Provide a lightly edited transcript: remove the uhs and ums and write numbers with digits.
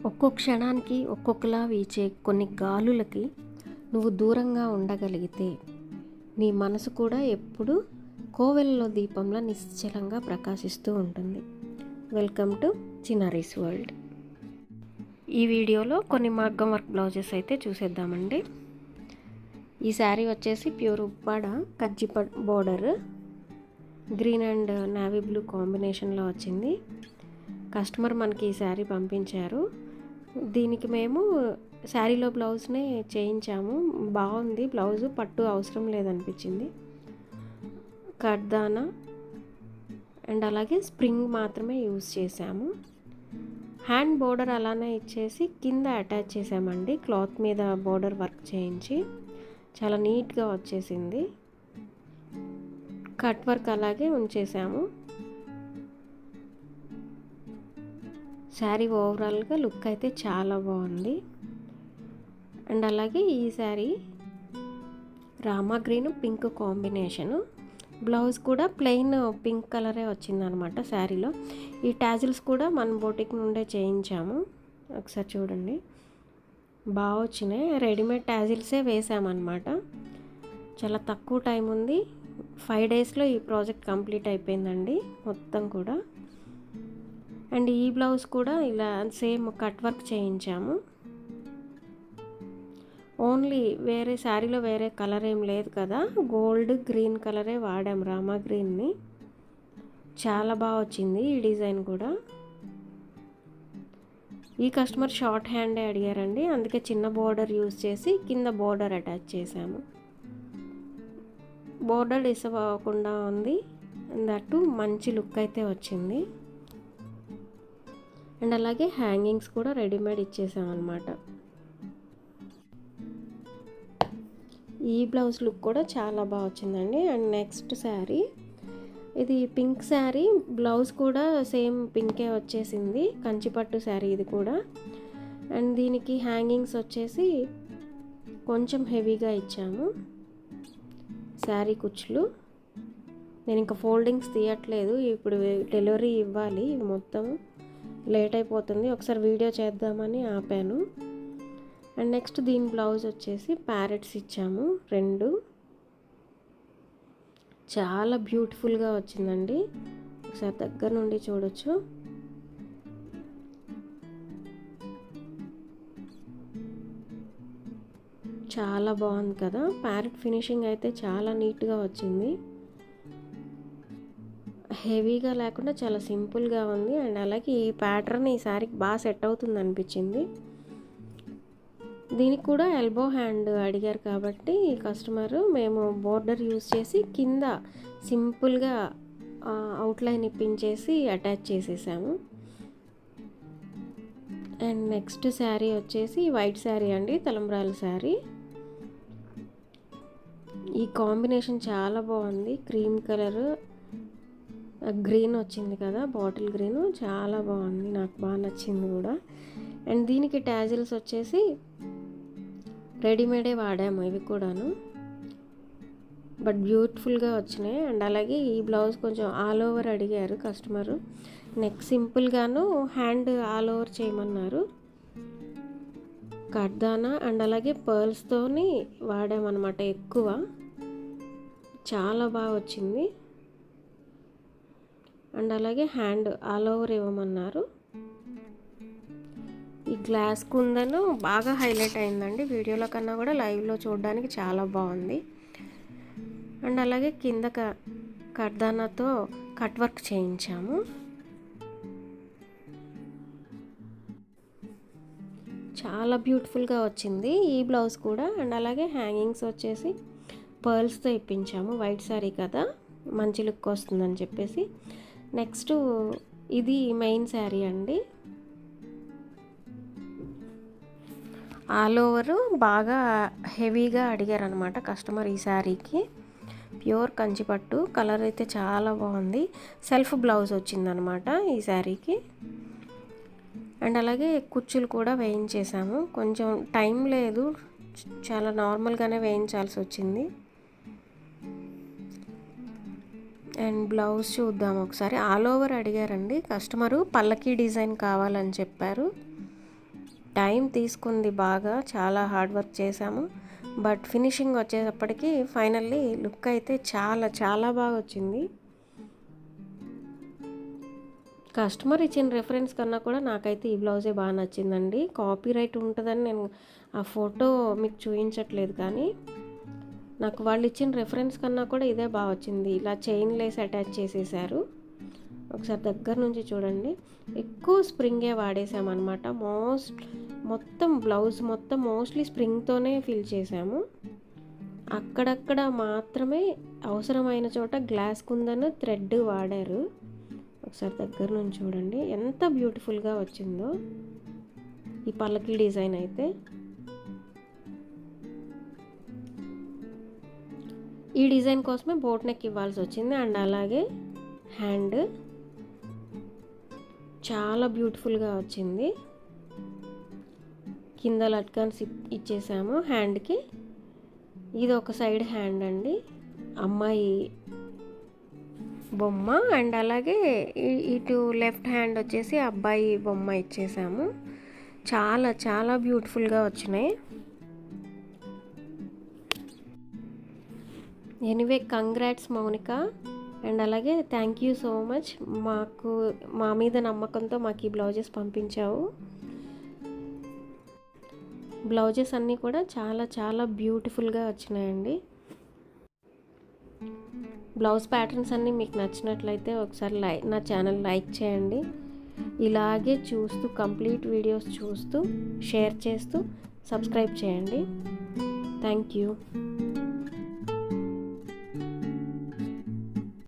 ఒక్కో క్షణానికి ఒక్కొక్కలా వీచే కొన్ని గాలులకి నువ్వు దూరంగా ఉండగలిగితే నీ మనసు కూడా ఎప్పుడు కోవెలలో దీపంలా నిశ్చలంగా ప్రకాశిస్తూ ఉంటుంది. Welcome to Chinnari's world. ఈ వీడియోలో కొన్ని మగ్గం వర్క్ బ్లౌజెస్ అయితే చూసేద్దామండి. ఈ శారీ వచ్చేసి ప్యూర్ ఉప్పాడ కజ్జి border green and navy blue కాంబినేషన్లో వచ్చింది. కస్టమర్ మనకి ఈ శారీ పంపించారు. దీనికి మేము శారీలో బ్లౌజ్నే చేయించాము. బాగుంది బ్లౌజు, పట్టు అవసరం లేదనిపించింది. కడ్దానా అండ్ అలాగే స్ప్రింగ్ మాత్రమే యూజ్ చేసాము. హ్యాండ్ బోర్డర్ అలానే ఇచ్చేసి కింద అటాచ్ చేసామండి. క్లాత్ మీద బోర్డర్ వర్క్ చేయించి చాలా నీట్గా వచ్చేసింది. కట్ వర్క్ అలాగే ఉంచేసాము. శారీ ఓవరాల్గా లుక్ అయితే చాలా బాగుంది. అండ్ అలాగే ఈ sari Rama green pink combination. Blouse కూడా ప్లెయిన్ పింక్ కలరే వచ్చిందనమాట శారీలో. ఈ టాజిల్స్ కూడా మన బొటిక్ నుండే చేయించాము. ఒకసారి చూడండి, బాగా వచ్చినాయి. రెడీమేడ్ టాజిల్సే వేసామన్నమాట. చాలా తక్కువ టైం ఉంది. 5 డేస్లో ఈ ప్రాజెక్ట్ కంప్లీట్ అయిపోయిందండి మొత్తం కూడా. అండ్ ఈ బ్లౌజ్ కూడా ఇలా సేమ్ కట్ వర్క్ చేయించాము. ఓన్లీ వేరే శారీలో వేరే కలర్ ఏం లేదు కదా, గోల్డ్ గ్రీన్ కలరే వాడాము, రామా గ్రీన్ని. చాలా బాగా వచ్చింది ఈ డిజైన్ కూడా. ఈ కస్టమర్ షార్ట్ హ్యాండే అడిగారండి, అందుకే చిన్న బోర్డర్ యూజ్ చేసి కింద బోర్డర్ అటాచ్ చేసాము. బోర్డర్ డిస్టర్బ్ అవ్వకుండా ఉంది. దట్టు మంచి లుక్ అయితే వచ్చింది. అండ్ అలాగే హ్యాంగింగ్స్ కూడా రెడీమేడ్ ఇచ్చేసామన్నమాట. ఈ బ్లౌజ్ లుక్ కూడా చాలా బాగా వచ్చిందండి. అండ్ నెక్స్ట్ శారీ ఇది పింక్ శారీ. బ్లౌజ్ కూడా సేమ్ పింకే వచ్చేసింది. కంచిపట్టు శారీ ఇది కూడా. అండ్ దీనికి హ్యాంగింగ్స్ వచ్చేసి కొంచెం హెవీగా ఇచ్చాము. శారీ కుచ్చులు నేను ఇంకా ఫోల్డింగ్స్ తీయట్లేదు, ఇప్పుడు డెలివరీ ఇవ్వాలి, మొత్తం లేట్ అయిపోతుంది. ఒకసారి వీడియో చేద్దామని ఆపాను. అండ్ నెక్స్ట్ దీని బ్లౌజ్ వచ్చేసి ప్యారెట్స్ ఇచ్చాము 2. చాలా బ్యూటిఫుల్గా వచ్చిందండి. ఒకసారి దగ్గర నుండి చూడొచ్చు. చాలా బాగుంది కదా. ప్యారెట్ ఫినిషింగ్ అయితే చాలా నీట్గా వచ్చింది. హెవీగా లేకుండా చాలా సింపుల్గా ఉంది. అండ్ అలాగే ఈ ప్యాటర్న్ ఈ శారీకి బాగా సెట్ అవుతుంది అనిపించింది. దీనికి కూడా ఎల్బో హ్యాండ్ అడిగారు కాబట్టి కస్టమరు మేము బోర్డర్ యూజ్ చేసి కింద సింపుల్గా అవుట్లైన్ ఇప్పించేసి అటాచ్ చేసేసాము. అండ్ నెక్స్ట్ శారీ వచ్చేసి వైట్ శారీ అండి, తలంబ్రాల శారీ. ఈ కాంబినేషన్ చాలా బాగుంది. క్రీమ్ కలర్ గ్రీన్ వచ్చింది కదా, బాటిల్ గ్రీన్, చాలా బాగుంది, నాకు బాగా నచ్చింది కూడా. అండ్ దీనికి టాజిల్స్ వచ్చేసి రెడీమేడే వాడాము ఇవి కూడాను, బట్ బ్యూటిఫుల్గా వచ్చినాయి. అండ్ అలాగే ఈ బ్లౌజ్ కొంచెం ఆల్ ఓవర్ అడిగారు కస్టమరు. నెక్ సింపుల్గాను, హ్యాండ్ ఆల్ ఓవర్ చేయమన్నారు. కడ్దానా అండ్ అలాగే పర్ల్స్తోని వాడామన్నమాట ఎక్కువ. చాలా బాగా వచ్చింది. అండ్ అలాగే హ్యాండ్ ఆల్ ఓవర్ ఇవ్వమన్నారు. ఈ గ్లాస్ కుందను బాగా హైలైట్ అయిందండి వీడియోలో కన్నా కూడా, లైవ్లో చూడడానికి చాలా బాగుంది. అండ్ అలాగే కింద కడ్దానాతో కట్ వర్క్ చేయించాము. చాలా బ్యూటిఫుల్గా వచ్చింది ఈ బ్లౌజ్ కూడా. అండ్ అలాగే హ్యాంగింగ్స్ వచ్చేసి పర్ల్స్తో ఇప్పించాము. వైట్ శారీ కదా, మంచి లుక్ వస్తుందని చెప్పేసి. నెక్స్ట్ ఇది మెయిన్ శారీ అండి. ఆల్ ఓవర్ బాగా హెవీగా అడిగారు అనమాట కస్టమర్ ఈ శారీకి. ప్యూర్ కంచిపట్టు కలర్ అయితే చాలా బాగుంది. సెల్ఫ్ బ్లౌజ్ వచ్చిందనమాట ఈ శారీకి. అండ్ అలాగే కుచ్చులు కూడా వేయించేసాము. కొంచెం టైం లేదు, చాలా నార్మల్గానే వేయించాల్సి వచ్చింది. అండ్ బ్లౌజ్ చూద్దాం ఒకసారి. ఆల్ ఓవర్ అడిగారండి కస్టమరు, పల్లకీ డిజైన్ కావాలని చెప్పారు. టైం తీసుకుంది బాగా, చాలా హార్డ్ వర్క్ చేశాము. బట్ ఫినిషింగ్ వచ్చేటప్పటికి ఫైనల్లీ లుక్ అయితే చాలా చాలా బాగా వచ్చింది. కస్టమర్ ఇచ్చిన రెఫరెన్స్ కన్నా కూడా నాకైతే ఈ బ్లౌజే బాగా నచ్చిందండి. కాపీరైట్ ఉంటుందని నేను ఆ ఫోటో మీకు చూపించట్లేదు, కానీ నాకు వాళ్ళు ఇచ్చిన రెఫరెన్స్ కన్నా కూడా ఇదే బాగా వచ్చింది. ఇలా చైన్ లేస్ అటాచ్ చేసేసారు. ఒకసారి దగ్గర నుంచి చూడండి. ఎక్కువ స్ప్రింగే వాడేసామన్నమాట. మొత్తం బ్లౌజ్ మొత్తం మోస్ట్లీ స్ప్రింగ్తోనే ఫిల్ చేసాము. అక్కడక్కడ మాత్రమే అవసరమైన చోట గ్లాస్ కుందన్ థ్రెడ్ వాడారు. ఒకసారి దగ్గర నుంచి చూడండి ఎంత బ్యూటిఫుల్గా వచ్చిందో ఈ పల్లకి డిజైన్ అయితే. ఈ డిజైన్ కోసమే బోట్ నెక్ ఇవ్వాల్సి వచ్చింది. అండ్ అలాగే హ్యాండ్ చాలా బ్యూటిఫుల్గా వచ్చింది. కింద లట్కన్స్ ఇచ్చేసాము హ్యాండ్కి. ఇది ఒక సైడ్ హ్యాండ్ అండి, అమ్మాయి బొమ్మ. అండ్ అలాగే ఇటు లెఫ్ట్ హ్యాండ్ వచ్చేసి అబ్బాయి బొమ్మ ఇచ్చేసాము. చాలా చాలా బ్యూటిఫుల్గా వచ్చినాయి. Anyway congrats Mounika. అండ్ అలాగే థ్యాంక్ యూ సో మచ్, మా మీద నమ్మకంతో మాకు ఈ బ్లౌజెస్ పంపించావు. బ్లౌజెస్ అన్నీ కూడా చాలా చాలా బ్యూటిఫుల్గా వచ్చినాయండి. బ్లౌజ్ ప్యాటర్న్స్ అన్నీ మీకు నచ్చినట్లయితే ఒకసారి నా ఛానల్ లైక్ చేయండి. ఇలాగే చూస్తూ కంప్లీట్ వీడియోస్ చూస్తూ షేర్ చేస్తూ సబ్స్క్రైబ్ చేయండి. Thank you.